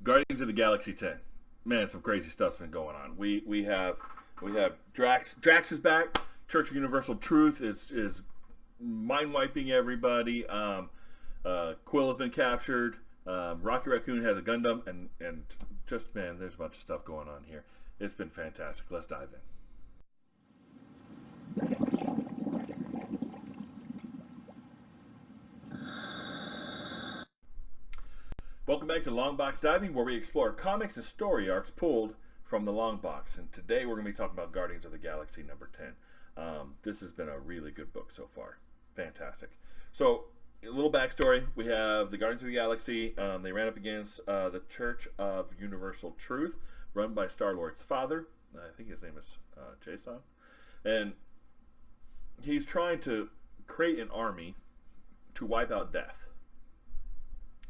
Guardians of the Galaxy 10. Man, some crazy stuff's been going on. We have Drax. Drax is back. Church of Universal Truth is mind wiping everybody. Quill has been captured. Rocky Raccoon has a Gundam, and just man, there's a bunch of stuff going on here. It's been fantastic. Let's dive in. Welcome back to Long Box Diving, where we explore comics and story arcs pulled from the long box. And today we're going to be talking about Guardians of the Galaxy number 10. This has been a really good book so far. Fantastic. So, a little backstory. We have the Guardians of the Galaxy. They ran up against the Church of Universal Truth, run by Star-Lord's father. I think his name is Jason. And he's trying to create an army to wipe out death.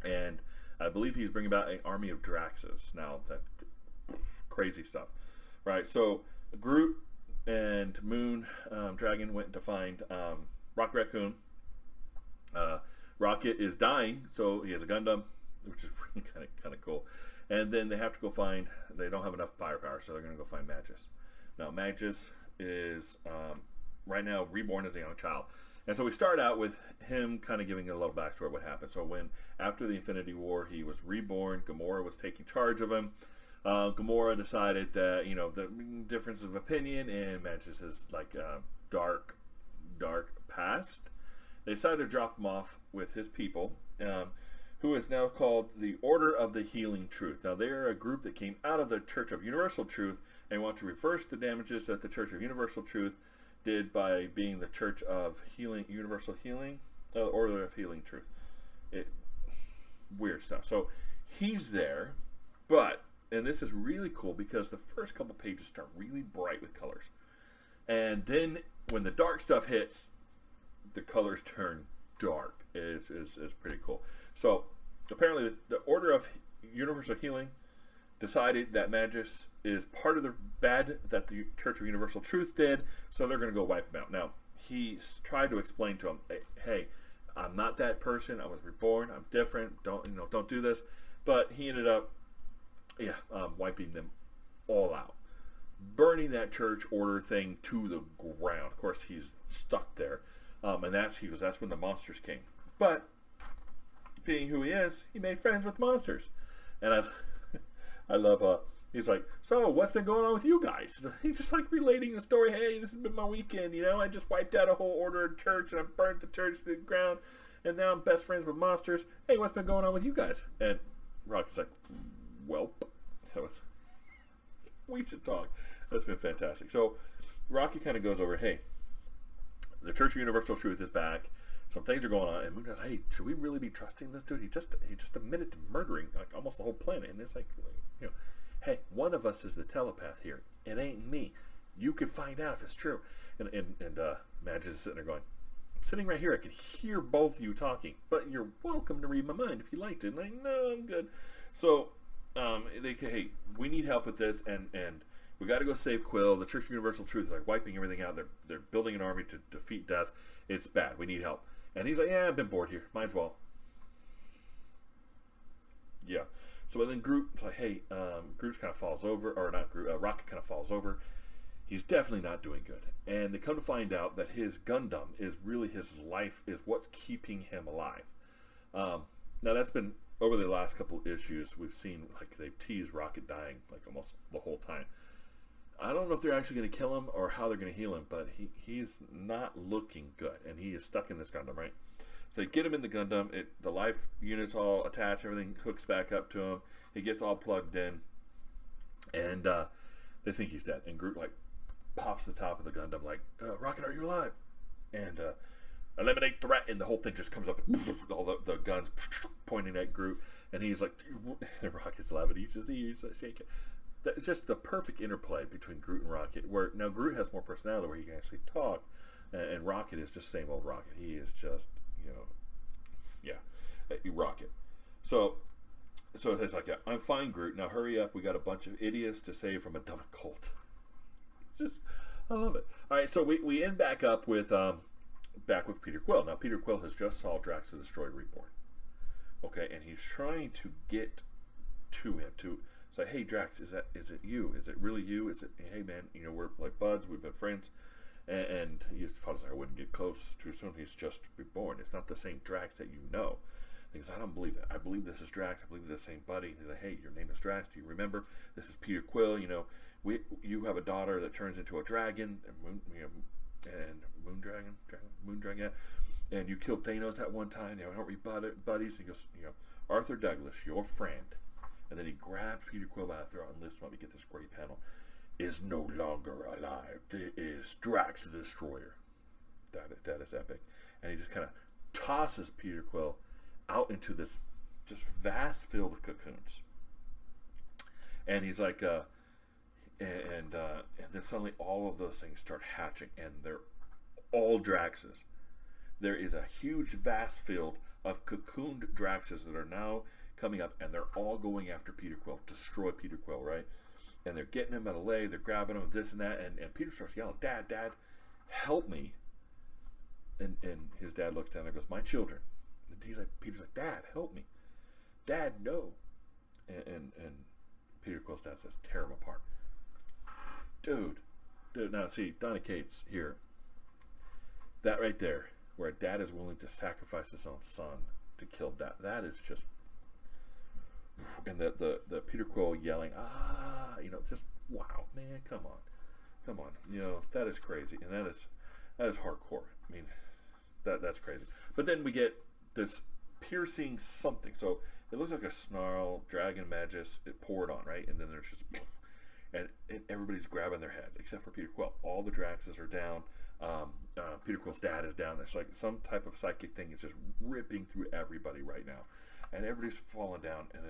And I believe he's bringing about an army of Draxes. Now, that crazy stuff. Right, so Groot and Moon Dragon went to find Rocket Raccoon. Rocket is dying, so he has a Gundam, which is really kind of cool. And then they have to go find, they don't have enough firepower, so they're going to go find Magus. Now, Magus is right now reborn as a young child. And so we start out with him kind of giving a little backstory of what happened. So when, after the Infinity War, he was reborn, Gamora was taking charge of him. Gamora decided that, you know, the difference of opinion and Magus is like dark past. They decided to drop him off with his people, who is now called the Order of the Healing Truth. Now, they're a group that came out of the Church of Universal Truth and want to reverse the damages that the Church of Universal Truth did by being the Church of Healing, Universal Healing, Order of Healing Truth. Weird stuff. So he's there, but, and this is really cool because the first couple pages start really bright with colors. And then when the dark stuff hits, the colors turn dark. It's pretty cool. So apparently the Order of Universal Healing decided that Magus is part of the bad that the Church of Universal Truth did, so they're going to go wipe him out. Now, he's tried to explain to him, hey, I'm not that person. I was reborn. I'm different. Don't do this. But he ended up, wiping them all out, burning that church order thing to the ground. Of course, he's stuck there, and that's when the monsters came. But being who he is, he made friends with monsters, and I love, he's like, so what's been going on with you guys? He's just like relating the story. Hey, this has been my weekend, I just wiped out a whole order of church and I burnt the church to the ground and now I'm best friends with monsters. Hey, what's been going on with you guys? And Rocket's like, welp. We should talk. That's been fantastic. So Rocket kind of goes over, hey, the Church of Universal Truth is back. Some things are going on, and Moon goes, hey, should we really be trusting this dude? He just admitted to murdering like almost the whole planet, and it's like, hey, one of us is the telepath here. It ain't me. You can find out if it's true. And Magus is sitting there going, I'm sitting right here. I can hear both of you talking, but you're welcome to read my mind if you liked it. And like, no, I'm good. So hey, we need help with this, and we got to go save Quill. The Church of Universal Truth is like wiping everything out. They're building an army to defeat death. It's bad. We need help. And he's like, yeah, I've been bored here. Might as well. Yeah. So then Groot's like, hey, Groot kind of falls over, or not Groot, Rocket kind of falls over. He's definitely not doing good. And they come to find out that his Gundam is really his life, is what's keeping him alive. Now that's been, over the last couple of issues, we've seen, like, they've teased Rocket dying, like, almost the whole time. I don't know if they're actually going to kill him or how they're going to heal him, but he's not looking good, and he is stuck in this Gundam, right? So they get him in the Gundam, the life unit's all attached, everything hooks back up to him, he gets all plugged in, and they think he's dead, and Groot, like, pops the top of the Gundam, like, Rocket, are you alive? And eliminate threat, and the whole thing just comes up, and all the guns pointing at Groot, and he's like, and Rocket's laughing, he's shaking. It's just the perfect interplay between Groot and Rocket, where now Groot has more personality, where he can actually talk, and Rocket is just same old Rocket. He is just, Rocket. So it's like, I'm fine, Groot. Now hurry up. We got a bunch of idiots to save from a dumb cult. I love it. All right, so we end back with Peter Quill. Now Peter Quill has just saw Drax the Destroyer reborn. Okay, and he's trying to get to him to say, hey Drax, is it you? Is it really you? Is it, hey man, we're like buds, we've been friends. And his father's like, I wouldn't get close too soon. He's just reborn. It's not the same Drax that you know. Because I don't believe it. I believe this is Drax. I believe this same buddy. He's like, hey, your name is Drax. Do you remember? This is Peter Quill. You have a daughter that turns into a dragon, and moon dragon, yeah. And you killed Thanos that one time. Aren't we buddies? He goes, Arthur Douglas, your friend. And then he grabs Peter Quill by the throat and lifts him up. We get this great panel. Is no longer alive. There is Drax the Destroyer. That is epic. And he just kind of tosses Peter Quill out into this just vast field of cocoons. And he's like, and then suddenly all of those things start hatching, and they're all Draxes. There is a huge, vast field of cocooned Draxes that are now coming up, and they're all going after Peter Quill, destroy Peter Quill, right? And they're getting him out of the leg, they're grabbing him, this and that, and Peter starts yelling, Dad, help me. And his dad looks down and goes, my children. And Peter's like, Dad, help me. Dad, no. And Peter Quill's dad says, tear him apart. Dude, now see, Donny Cates here. That right there, where a dad is willing to sacrifice his own son to kill Dad, that is just, and the Peter Quill yelling, just wow, man, come on, that is crazy, and that is hardcore. I mean, that's crazy. But then we get this piercing something. So it looks like a snarl dragon magus. It poured on, right, and then there's just, and everybody's grabbing their heads except for Peter Quill. All the Draxes are down. Peter Quill's dad is down. It's like some type of psychic thing is just ripping through everybody right now, and everybody's falling down. And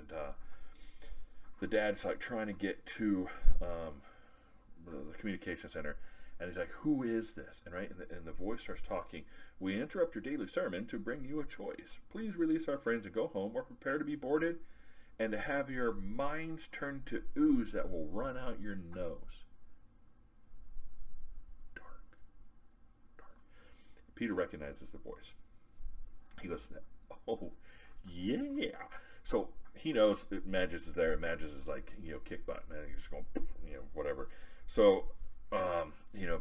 the dad's like trying to get to the communication center, and he's like, who is this? And and the voice starts talking. We interrupt your daily sermon to bring you a choice. Please release our friends and go home, or prepare to be boarded and to have your minds turned to ooze that will run out your nose. Dark. Peter recognizes the voice. He goes, oh yeah. So he knows that Magus is there. Magus is like, kick butt, man. He's just going, whatever. So,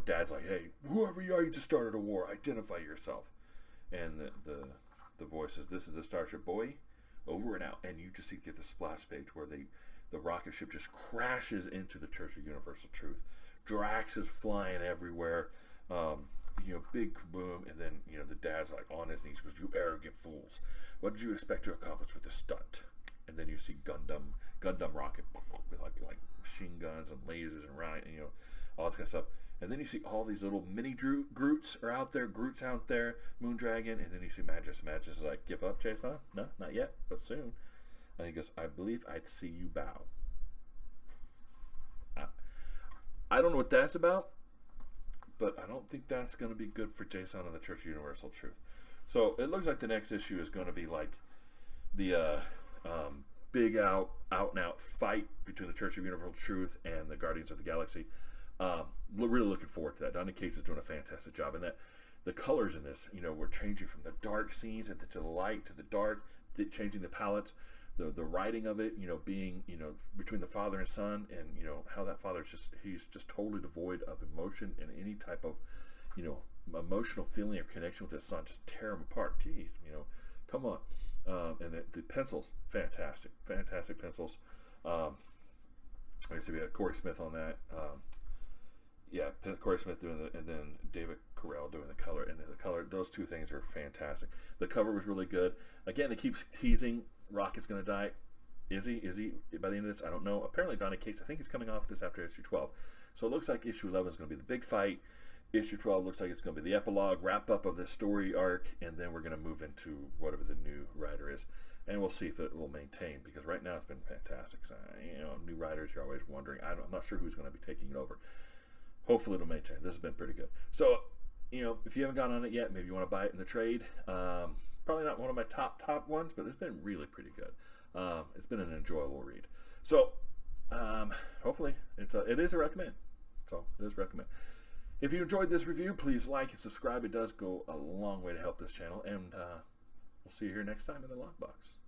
Dad's like, hey, whoever you are, you just started a war. Identify yourself. And the voice says, this is the Starship Boy, over and out. And you just get the splash page where the rocket ship just crashes into the Church of Universal Truth. Drax is flying everywhere. Big kaboom, and then the dad's like on his knees, goes, you arrogant fools, what did you expect to accomplish with this stunt? And then you see Gundam rocket with like machine guns and lasers and all this kind of stuff. And then you see all these little mini Groots are out there, Groot's out there, Moondragon, and then you see Magus. Magus is like, give up, Jason? No, not yet, but soon. And he goes, I believe I'd see you bow. I don't know what that's about, but I don't think that's going to be good for Jason and the Church of Universal Truth. So it looks like the next issue is going to be like the big out and out fight between the Church of Universal Truth and the Guardians of the Galaxy. Really looking forward to that. Donny Cates is doing a fantastic job, and that the colors in this, we're changing from the dark scenes to the light to the dark, changing the palettes. The writing of it, being, between the father and son, and, how that father he's just totally devoid of emotion and any type of, emotional feeling or connection with his son. Just tear him apart. Jeez, come on. And the pencils, fantastic pencils. Like I said, we had Corey Smith on that. Corey Smith doing and then David Carell doing the color. And the color, those two things are fantastic. The cover was really good. Again, it keeps teasing Rocket's going to die. Is he by the end of this? I don't know. Apparently Donny Cates, I think he's coming off this after issue 12. So it looks like issue 11 is going to be the big fight. Issue 12 looks like it's going to be the epilogue, wrap up of this story arc, and then we're going to move into whatever the new writer is. And we'll see if it will maintain, because right now it's been fantastic. So, new writers, you're always wondering. I'm not sure who's going to be taking it over. Hopefully it'll maintain. This has been pretty good. So, if you haven't gone on it yet, maybe you want to buy it in the trade. Probably not one of my top ones, but it's been really pretty good. It's been an enjoyable read. So, hopefully it is a recommend. So it is recommend. If you enjoyed this review, please like and subscribe. It does go a long way to help this channel, and we'll see you here next time in the Lockbox.